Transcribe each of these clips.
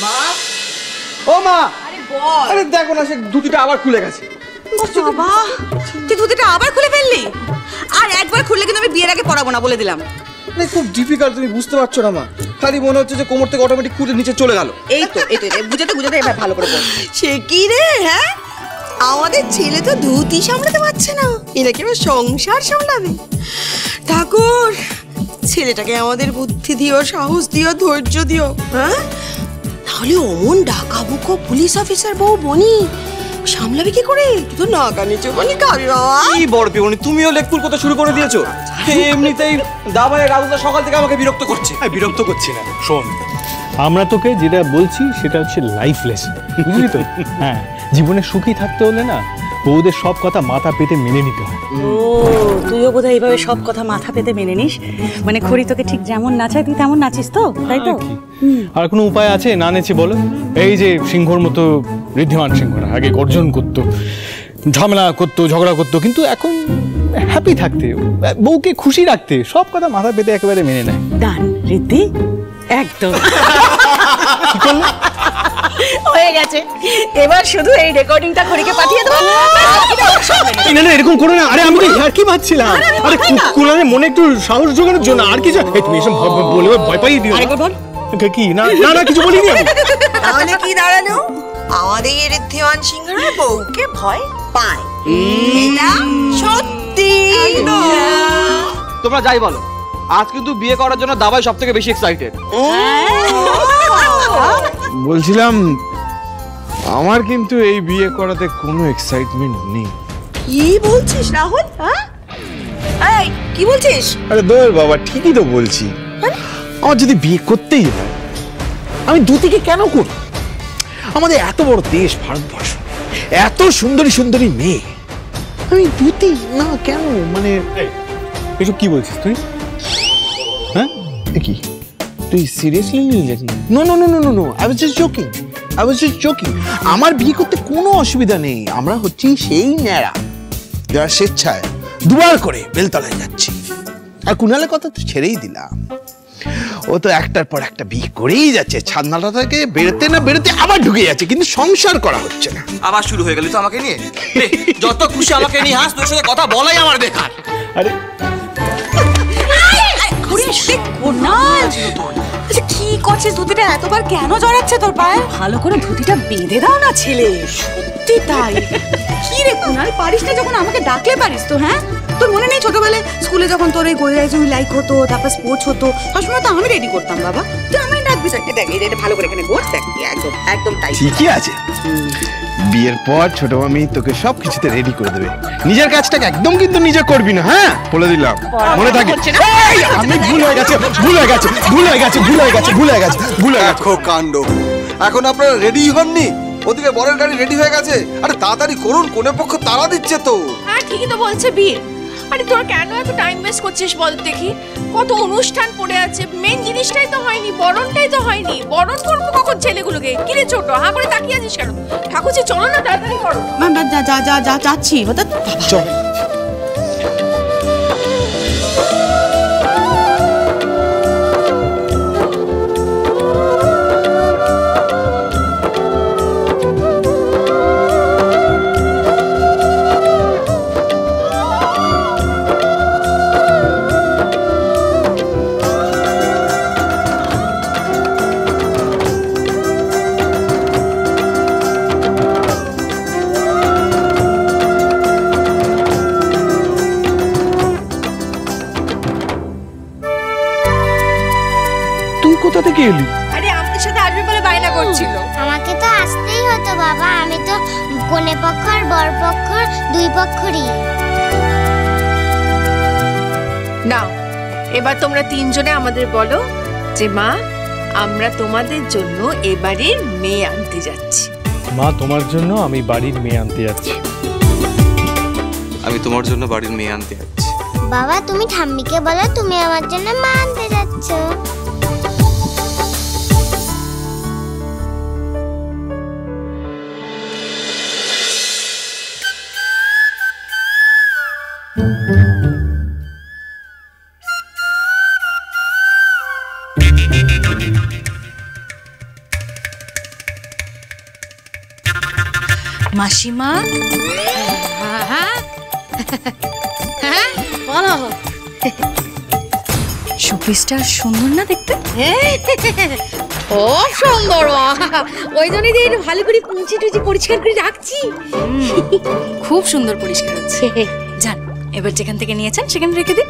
মা, ও মা, আরে বল। আরে দেখো না, সে ধুতিটা আবার খুলে গেছে। বাবা, তুই ধুতিটা আবার খুলে ফেললি? আর একবার খুললে কিন্তু আমি বিয়ের আগে পড়াবো না, বলে দিলাম। মানে খুব ডিফিকাল্ট, তুমি বুঝতে পারছো না মা। খালি মনে হচ্ছে যে কোমর থেকে অটোমেটিক খুলে নিচে চলে গেল। এই তো বুঝাতে বুঝাতে এবার ভালো করে বল। সে কি রে? হ্যাঁ, আমাদের ছেলে তো ধুতি সামলাতে পারছে না, এরা কি এবার সংসার সামলাবে? ঠাকুর, ছেলেটাকে আমাদের বুদ্ধি দিও, সাহস দিও, ধৈর্য দিও। হ্যাঁ, তাহলে অমন ডাকাবুকো পুলিশ অফিসার বউ বনি সামলাবে কি করে? তুই তো নাকা নিচু বনি খাবি বাবা। কি বড় পিউনি, তুমিও লেকপুল কথা শুরু করে দিয়েছো। এমনিতেই দাবায় রাজুদা সকাল থেকে আমাকে বিরক্ত করছে। বিরক্ত করছি না, শোন, আমরা তোকে যেটা বলছি সেটা হচ্ছে লাইফ লেসন, বুঝলি তো? হ্যাঁ, জীবনে সুখী থাকতে হলে না বউদের সব কথা মাথা পেতে মেনে নিতে হয়। ও, তুইও বোধহয় এইভাবে সব কথা মাথা পেতে মেনে নিস। মানে খড়ি তোকে ঠিক যেমন নাচায় তুই তেমন নাচিস তো, তাই তো? আর কোনো উপায় আছে না নেছে বলো? এই যে সিংহর মতো ঋদ্ধিমান সিংহরা আগে গর্জন করতো, ঝামেলা করতো, ঝগড়া করতো, কিন্তু এখন হ্যাপি থাকতে, বউকে খুশি রাখতে সব কথা মাথা পেতে একেবারে মেনে নেয়। ডান ঋদ্ধি, একদম হয়ে গেছে। এবার শুধু এই রেকর্ডিংটা খড়িকে পাঠিয়ে দেবো। না না, এরকম করো না। আরে আমি তো আর কি ভাবছিলাম, আরে কুলানের মনে একটু সাহস জোগানোর জন্য। আর কিছু তুমি এসব বলে ভয় পাইয়ে দিও। কি না না না, কিছু বলিনি আমি। তাহলে কি দাঁড়ালো? আমাদের ঋদ্ধিমান সিংহরা বউকে ভয় পায়, এটা সত্যি। তোমরা যাই বলো, আজ কিন্তু বিয়ে করার জন্য দাবাই সব থেকে বেশি এক্সাইটেড। বলছিলাম আমার কিন্তু এই বিয়ে করাতে কোনো এক্সাইটমেন্ট নেই। কি বলছিস রাহুল? হ্যাঁ, এই কি বলছিস? আরে দোর বাবা, ঠিকই তো বলছি। আমার যদি বিয়ে করতেই হয়, আমি দুতিকে কেন করব? আমাদের এত বড় দেশ ভারতবর্ষ, এত সুন্দরী সুন্দরী মেয়ে, আমি দুতি না কেন? মানে এসব কি বলছিস তুই? হ্যাঁ, কি তুই সিরিয়াসলি নিয়ে যাচ্ছিস? No no no no no no, I was just joking, I was just joking. আমার বিয়ে করতে কোনো অসুবিধা নেই। আমরা হচ্ছি সেই ন্যাড়া যারা স্বেচ্ছায় দুবার করে বেলতলায় যাচ্ছি। আর কুণালের কথা তো ছেড়েই দিলাম, ও তো একটার পর একটা বিয়ে করেই যাচ্ছে। ছাদনাটা থেকে বেরোতে না বেরোতে আবার ঢুকে যাচ্ছে, কিন্তু সংসার করা হচ্ছে না। আবার শুরু হয়ে গেল তো আমাকে নিয়ে। যত খুশি আমাকে নিয়ে হাস, তোর সাথে কথা বলাই আমার বেকার। আরে কি করছিস? ধুতিটা এতবার কেন জড়াচ্ছে তোর পায়ে? ভালো করে ধুতিটা বেঁধে দাও না ছেলে। সত্যি তাই। কি রে কুনাল, পারিস না যখন আমাকে ডাকলে পারিস তো? হ্যাঁ, তোর মনে নেই ছোটবেলায় স্কুলে যখন তোর এই গোয়া লাইক হতো, তারপর স্পোর্টস হতো, সবসময় তো আমি রেডি করতাম বাবা। তুই আমি ডাকবি? দেখ এটা ভালো করে এখানে বস, দেখ একদম একদম টাইট। ঠিকই আছে, বিয়ের পর ছোট মামি তোকে সব কিছুতে রেডি করে দেবে। নিজের কাজটাকে একদম কিন্তু নিজে করবি না, হ্যাঁ বলে দিলাম, মনে থাকে। আমি ভুল হয়ে গেছে, ভুল হয়ে গেছে, ভুল হয়ে গেছে, ভুল হয়ে গেছে, ভুল হয়ে গেছে, ভুল হয়ে গেছে। দেখো কাণ্ড, এখন আপনারা রেডি হননি? ওদিকে বরের গাড়ি রেডি হয়ে গেছে। আরে তাড়াতাড়ি করুন, কোনে পক্ষ তারা দিচ্ছে তো। হ্যাঁ ঠিকই তো বলছে বিয়ে। আরে তোরা কেন এত টাইম ওয়েস্ট করছিস বল দেখি? কত অনুষ্ঠান পড়ে আছে, মেন জিনিসটাই তো হয়নি, বরণটাই তো হয়নি। বরণ করবো কখন ছেলেগুলোকে? কি রে ছোট, হা করে তাকিয়ে আছিস কেন? ঠাকুরজি চলো না, তাড়াতাড়ি করো। যাচ্ছি। চল। কোথা থেকে এলি? আরে আমাদের সাথে আসবে বলে বায়না করছিল। আমাকে তো আসতেই হতো বাবা, আমি তো কনে পক্ষ আর বর পক্ষ দুই পক্ষরই। নাও এবার তোমরা তিনজনে আমাদের বলো যে মা, আমরা তোমাদের জন্য এবারে মেয়ে আনতে যাচ্ছি। মা, তোমার জন্য আমি বাড়ির মেয়ে আনতে যাচ্ছি। আমি তোমার জন্য বাড়ির মেয়ে আনতে যাচ্ছি। বাবা, তুমি ঠাম্মিকে বলো তুমি আমার জন্য মা আনতে যাচ্ছ। মাসিমা, হ্যাঁ হ্যাঁ বলো। শোপিসটা সুন্দর না দেখতে? খুব সুন্দর, ওই জন্যই তো একটু ভালো করে কুচি টুচি পরিষ্কার করে রাখছি। খুব সুন্দর পরিষ্কার হচ্ছে। যান, এবার যেখান থেকে নিয়েছেন সেখানে রেখে দিন।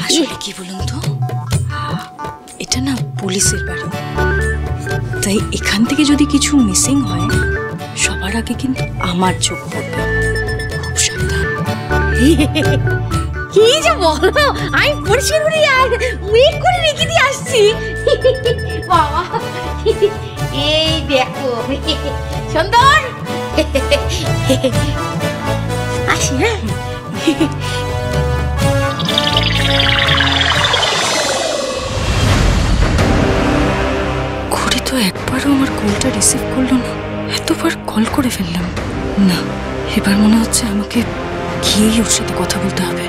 আসলে কি বলুন তো, এটা না পুলিশের বাড়ি, তাই এখান থেকে যদি কিছু মিসিং হয় সবার আগে কিন্তু আমার চোখ পড়বে। খুব সাবধান। কি যে বলো, আমি পরিষ্কার করে ওয়েট করে রেখে দিয়ে আসছি। বাবা এই দেখো সুন্দর। আসি হ্যাঁ। ঘড়ি তো একবারও আমার কলটা রিসিভ করলো না, এতবার কল করে ফেললাম। না, এবার মনে হচ্ছে আমাকে গিয়েই ওর সাথে কথা বলতে হবে।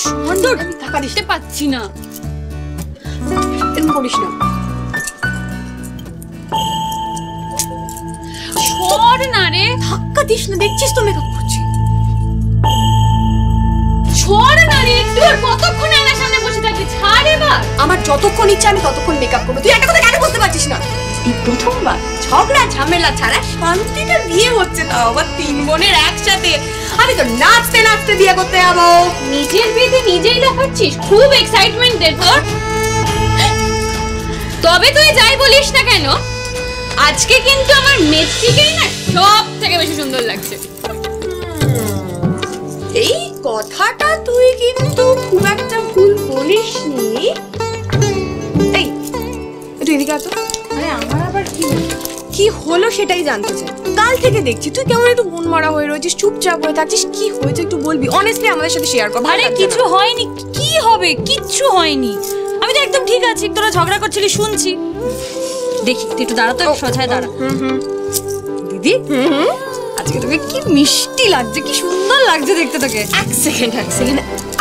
সুন্দর, আমি টাকা দিতে পাচ্ছি না, এরকম করিস না। সর না রে, ধাক্কা দিস না, দেখছিস তো মেকআপ করছি। সর না রে, একটু আর কতক্ষণ আয়নার সামনে বসে থাকবি? ছাড় এবার। আমার যতক্ষণ ইচ্ছা আমি ততক্ষণ মেকআপ করবো, তুই একটা কথা কেন বুঝতে পারছিস না? এই প্রথমবার ঝগড়া ঝামেলা ছাড়া শান্তিতে বিয়ে হচ্ছে, তাও আবার 3 বোনের একসাথে। আমি তো নাচতে নাচতে বিয়ে করতে যাবো। নিজের বিয়েতে নিজেই দেখাচ্ছিস, খুব এক্সাইটমেন্ট রে তোর। তবে তুই যাই বলিস না কেন, আজকে কিন্তু আমার মেসিকেই না সব থেকে বেশি সুন্দর লাগছে। এই কথাটা তুই কিন্তু খুব একটা ভুল বলিসনি। এই তুই এদিকে আয় তো। আরে আমার আবার কি হলো সেটাই জানতে চাই। কাল থেকে দেখছি তুই কেমন একটু মন মারা হয়ে রয়েছিস, চুপচাপ হয়ে থাকছিস। কি হয়েছে একটু বলবি, অনেস্টলি আমাদের সাথে শেয়ার কর। আরে কিছু হয়নি, কি হবে, কিচ্ছু হয়নি। আমি তো একদম ঠিক আছি, তোরা ঝগড়া করছিলি শুনছি। দেখি তুই একটু দাঁড়া তো, সোজায় দাঁড়া। দিদি, আজকে তোকে কি মিষ্টি লাগছে, কি সুন্দর লাগছে দেখতে তোকে। এক সেকেন্ড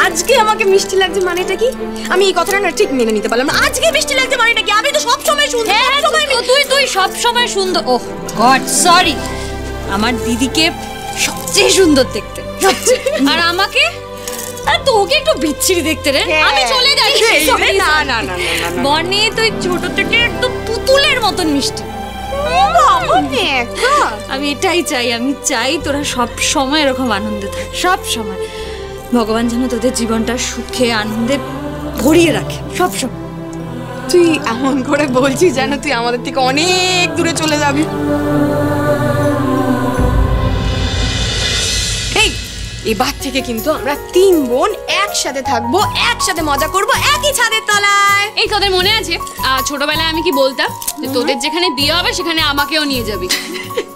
আজকে আমাকে মিষ্টি লাগছে মানেটা কি? আমি এই কথাটা না ঠিক মেনে নিতে পারলাম না। আজকে মিষ্টি লাগছে মানেটা কি? আমি তো সব সময় সুন্দর। হ্যাঁ তুই সব সময় সুন্দর। ওহ গড সরি, আমার দিদিকে সবচেয়ে সুন্দর দেখতে, সবচেয়ে। আর আমাকে, আর তোকে একটু বিচ্ছিরি দেখতে রে। আমি চলে যাচ্ছি। না না না বনে তুই ছোট থেকে একদম পুতুলের মতন মিষ্টি। আমি এটাই চাই, আমি চাই তোরা সব সময় এরকম আনন্দে থাক, সব সময়। ভগবান যেন তোদের জীবনটা সুখে আনন্দে ভরিয়ে রাখে সব সময়। তুই এমন করে বলছিস যেন তুই আমাদের থেকে অনেক দূরে চলে যাবি। এই এবার থেকে কিন্তু আমরা 3 বোন একসাথে থাকবো, একসাথে মজা করব, একই ছাদের তলায়। এই তোদের মনে আছে ছোটবেলায় আমি কি বলতাম যে তোদের যেখানে বিয়ে হবে সেখানে আমাকেও নিয়ে যাবি?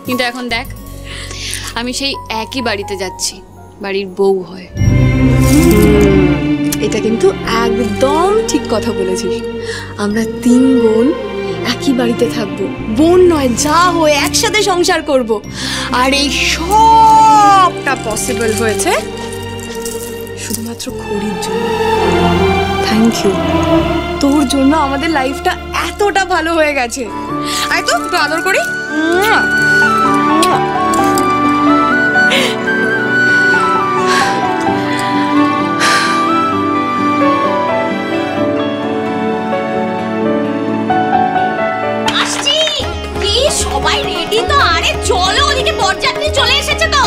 কিন্তু এখন দেখ, আমি সেই একই বাড়িতে যাচ্ছি, বাড়ির বউ হয়। এটা কিন্তু একদম ঠিক কথা বলেছিস। আমরা 3 বোন একই বাড়িতে থাকবো, বোন নয় যা হয়ে একসাথে সংসার করব। আর এই সবটা পসিবল হয়েছে শুধুমাত্র খড়ির জন্য। থ্যাংক ইউ, তোর জন্য আমাদের লাইফটা এতটা ভালো হয়ে গেছে। আয় তো একটু আদর করি। সবাই রেডি তো? আরে চলো, ওদিকে বরযাত্রী চলে এসেছে তো।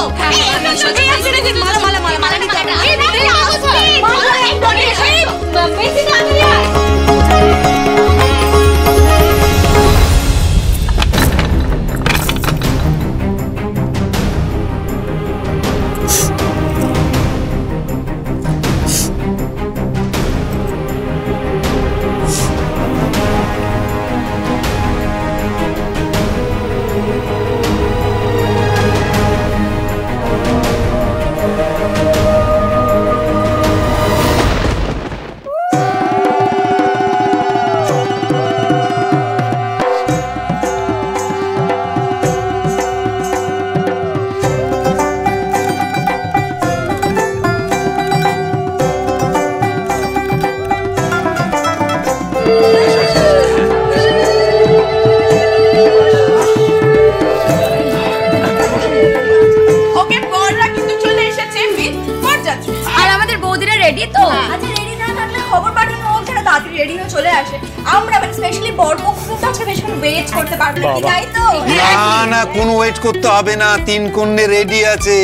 তো? আচ্ছা রেডি না থাকলে খবর পাঠানো হোক, যারা তাড়াতাড়ি রেডি হয়ে চলে আসে। আমরা মানে স্পেশালি বরপক্ষ কিন্তু আজকে বেশিক্ষণ ওয়েট করতে পারবে না, তাই তো? না না, কোনো ওয়েট করতে হবে না, 3 কন্যে রেডি আছে।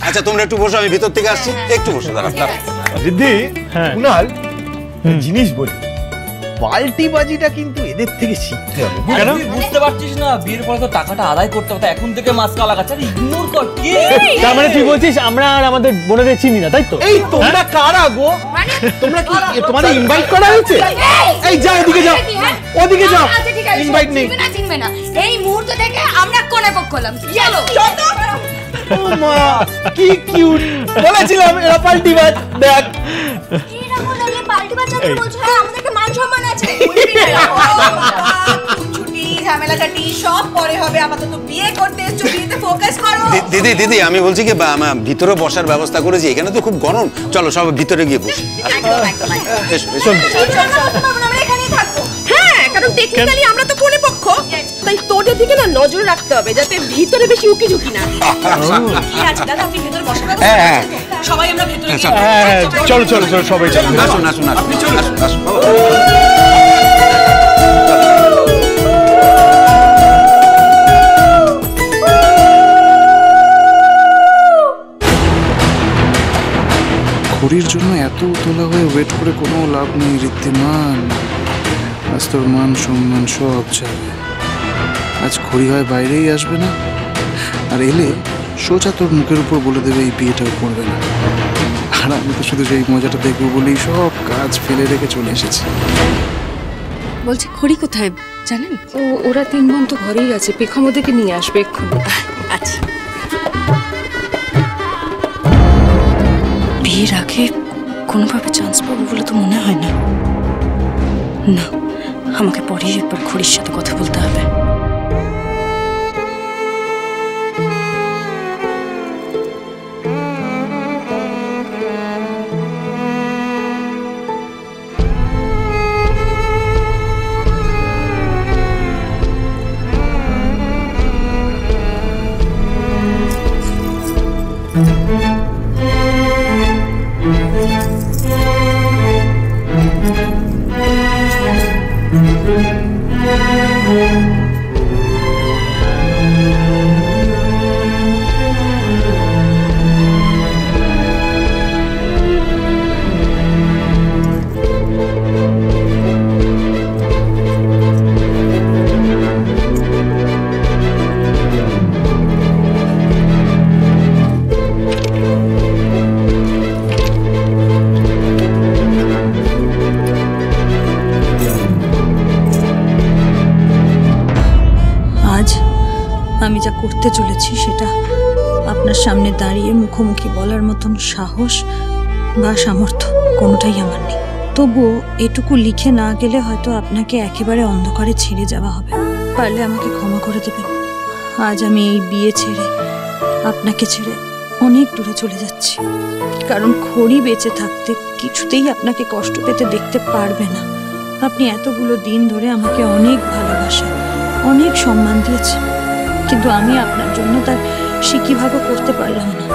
আচ্ছা তোমরা একটু বসো, আমি ভিতর থেকে আসছি, একটু বসো দাঁড়াও। দিদি কুনাল জিনিস বলি, পাল্টিবাজিটা কিন্তু এদের থেকে শিখতে হবে। কেন বুঝতে পারছিস না? বিয়ের পরে তো টাকাটা আদায় করতে হবে, এখন থেকে মাস্কা লাগাচ্ছে। আরে ইগনোর কর। কি তার মানে তুই বলছিস আমরা আর আমাদের বোনেদের চিনি না, তাই তো? এই তোমরা কারা গো? তোমরা কি তোমাদের ইনভাইট করা হয়েছে? এই যাও ওদিকে যাও, ওদিকে যাও। আচ্ছা ঠিক আছে, ইনভাইট নেই। চিনবে না। এই মুহূর্ত থেকে আমরা কোণে পক্ষ হলাম। চলো ও মা কি কিউট, বলেছিলাম এরা পাল্টিবাজ। দেখ এরা বললে পাল্টিবাজ যাদের বলছো, হ্যাঁ আমাদেরকে মান সম্মান আছে। ছুটি ঝামেলাটাটি সব পরে হবে, আপাতত বিয়ে করতে এসছো, বিয়েতে ফোকাস করো। দিদি দিদি আমি বলছি কি, ভিতরে বসার ব্যবস্থা করেছি, এখানে তো খুব গরম, চলো সব ভিতরে গিয়ে বসি। এসো এসো। আমরা এখানেই থাকবো। হ্যাঁ, কারণ টেকনিক্যালি আমরা তো কোনে পক্ষ, তাই তোদের দিকে না নজর রাখতে হবে যাতে ভিতরে বেশি উকি ঝুঁকি না। ঠিক আছে দাদা, আপনি ভেতরে বসে থাকুন। হ্যাঁ সবাই আমরা ভেতরে গিয়ে হ্যাঁ চলো চলো চলো সবাই চলো। আসুন আসুন আসুন আসুন আসুন। খড়ির জন্য এত উতলা হয়ে ওয়েট করে কোনো লাভ নেই ঋদ্ধিমান। আজ তোর মান সম্মান সব যাবে। আজ খড়ি হয় বাইরেই আসবে না, আর এলে সোজা তোর মুখের উপর বলে দেবে এই বিয়েটাও করবে না। আর আমি তো শুধু সেই মজাটা দেখবো বলেই সব কাজ ফেলে রেখে চলে এসেছি। বলছি খড়ি কোথায় জানেন? ওরা 3 বোন তো ঘরেই আছে, পেখম ওদেরকে নিয়ে আসবে এক্ষুনি। আচ্ছা বিয়ের আগে কোনোভাবে চান্স পাবো বলে তো মনে হয় না। না, আমাকে পরেই একবার খড়ির সাথে কথা বলতে হবে। আমি যা করতে চলেছি সেটা আপনার সামনে দাঁড়িয়ে মুখোমুখি বলার মতন সাহস বা সামর্থ্য কোনোটাই আমার নেই। তবুও এটুকু লিখে না গেলে হয়তো আপনাকে একেবারে অন্ধকারে ছেড়ে যাওয়া হবে। পারলে আমাকে ক্ষমা করে দেবেন। আজ আমি এই বিয়ে ছেড়ে আপনাকে ছেড়ে অনেক দূরে চলে যাচ্ছি, কারণ খড়ি বেঁচে থাকতে কিছুতেই আপনাকে কষ্ট পেতে দেখতে পারবে না। আপনি এতগুলো দিন ধরে আমাকে অনেক ভালোবাসেন, অনেক সম্মান দিয়েছেন, কিন্তু আমি আপনার জন্য তার সিকিভাগও করতে পারলাম না।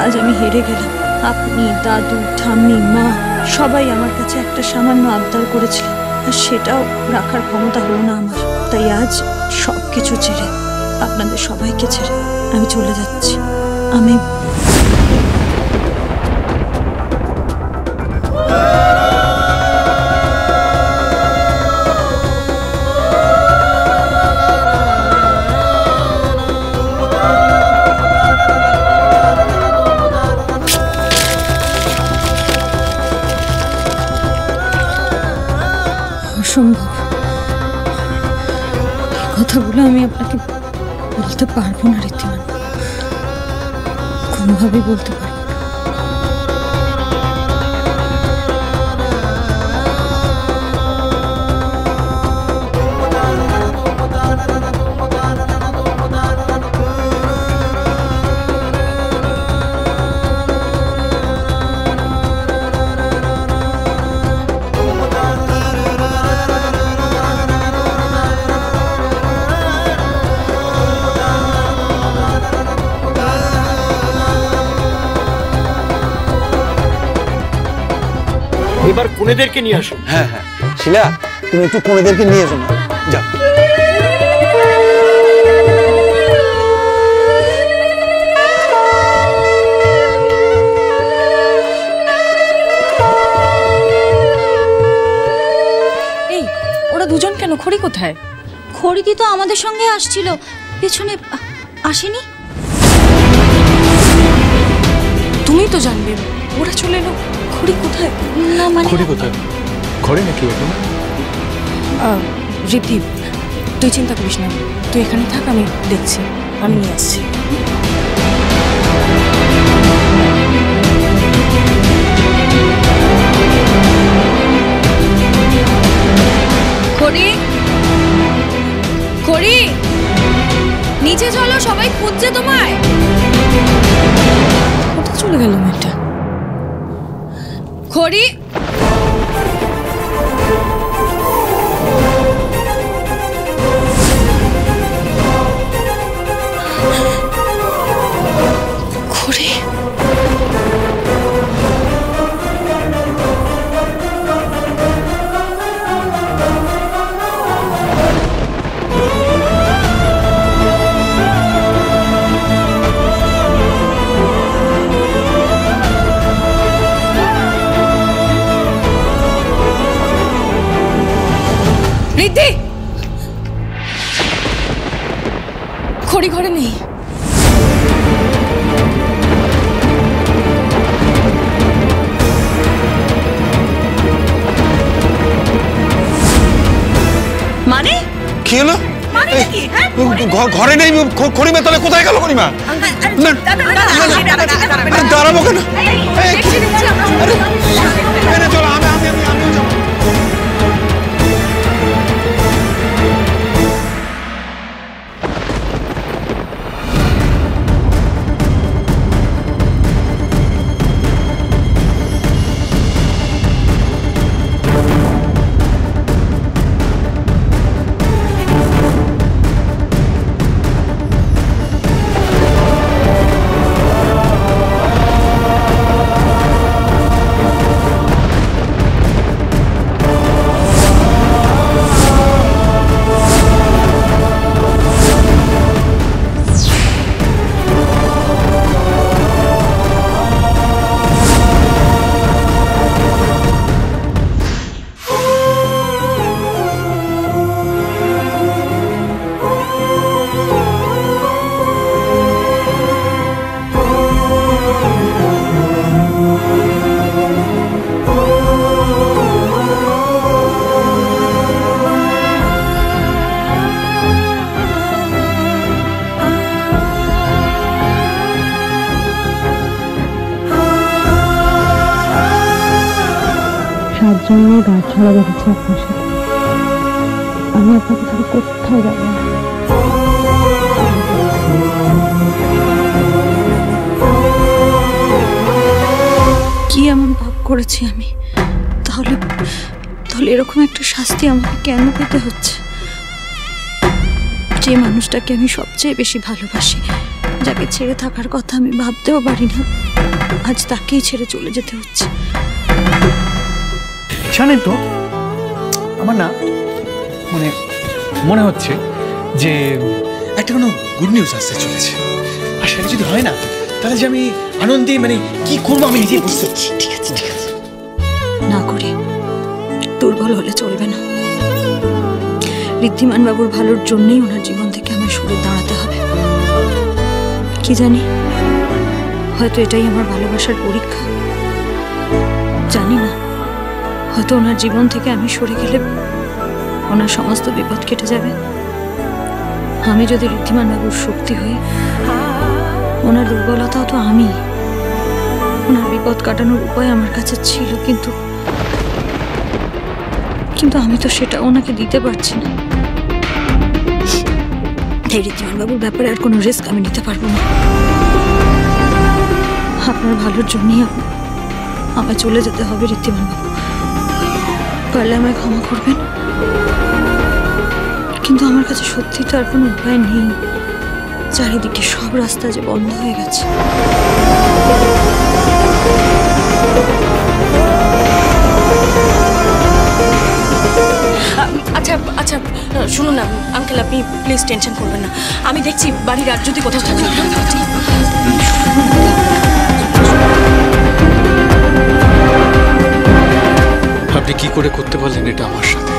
আজ আমি হেরে গেলাম। আপনি, দাদু, ঠাম্মি, মা সবাই আমার কাছে একটা সামান্য আবদার করেছিলেন, আর সেটাও রাখার ক্ষমতা হলো না আমার। তাই আজ সব কিছু ছেড়ে, আপনাদের সবাইকে ছেড়ে আমি চলে যাচ্ছি। আমি অসম্ভব, কথাগুলো আমি আপনাকে বলতে পারবো না ঋদ্ধিমান, কোনোভাবেই বলতে পারবো না। এবার কোনেদেরকে নিয়ে আসো। হ্যাঁ হ্যাঁ শিলা, তুমি একটু কোনেদেরকে নিয়ে এসো না, যাও। এই ওরা দুজন কেন? খড়ি কোথায়? খড়িদি তো আমাদের সঙ্গে আসছিল, পেছনে আসেনি। তুমি তো জানবে, ওরা চলে এলো। খড়ি কোথায়? না মানে খড়ি কোথায়? ঘরে নাকি এখন? ঋদ্ধি, তুই চিন্তা করিস না, তুই এখানে থাক, আমি দেখছি, আমি নিয়ে আসছি। খড়ি, খড়ি, নিচে চলো, সবাই খুঁজছে তোমায়। কোথায় চলে গেল মেয়েটা? খড়ি, খড়ি, ঋদ্ধি, খড়ি ঘরে নেই। মানে কি হলো? মানে কি? হ্যাঁ, ঘরে নেই, খড়িমা তাহলে কোথায় গেল খড়িমা? দাঁড়াবো কেন? চলো, আমিও যাবো। জন্য গা ছড়া বেঁধেছে আপনার সাথে। আমি আপনাকে ছাড়া কোথাও যাব না। কি এমন পাপ করেছি আমি? তাহলে তাহলে এরকম একটা শাস্তি আমাকে কেন পেতে হচ্ছে? যে মানুষটাকে আমি সবচেয়ে বেশি ভালোবাসি, যাকে ছেড়ে থাকার কথা আমি ভাবতেও পারি না, আজ তাকেই ছেড়ে চলে যেতে হচ্ছে। জানেন তো, আমার না মানে মনে হচ্ছে যে একটা কোনো গুড নিউজ আসতে চলেছে, আর সেটা যদি হয় না তাহলে যে আমি আনন্দে মানে কি করবো আমি নিজেই বুঝতে পারছি। ঠিক আছে ঠিক আছে, না করি, দুর্বল হলে চলবে না। ঋদ্ধিমান বাবুর ভালোর জন্যই ওনার জীবন থেকে আমার সরে দাঁড়াতে হবে। কি জানি, হয়তো এটাই আমার ভালোবাসার পরীক্ষা, জানি না। হয়তো ওনার জীবন থেকে আমি সরে গেলে ওনার সমস্ত বিপদ কেটে যাবে। আমি যদি ঋদ্ধিমান বাবুর শক্তি হই, ওনার দুর্বলতাও তো আমি। ওনার বিপদ কাটানোর উপায় আমার কাছে ছিল, কিন্তু আমি তো সেটা ওনাকে দিতে পারছি না। তাই ঋদ্ধিমান বাবুর ব্যাপারে আর কোনো রিস্ক আমি নিতে পারবো না। আপনার ভালোর জন্যই আমায় চলে যেতে হবে ঋদ্ধিমান বাবু। পারলে আমায় ক্ষমা করবেন, কিন্তু আমার কাছে সত্যি তো আর কোনো উপায় নেই। চারিদিকে সব রাস্তা যে বন্ধ হয়ে গেছে। আঙ্কেল আপনি প্লিজ টেনশন করবেন না, আমি দেখছি বাড়ির আর যদি কোথাও থাকে। আপনি কি করে করতে পারলেন এটা আমার সাথে?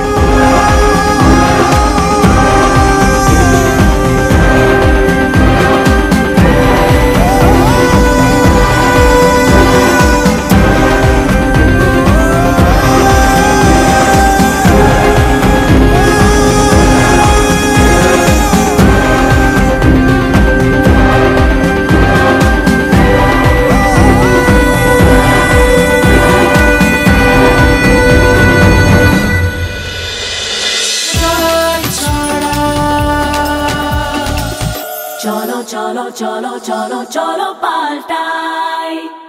cholo cholo cholo cholo cholo paltai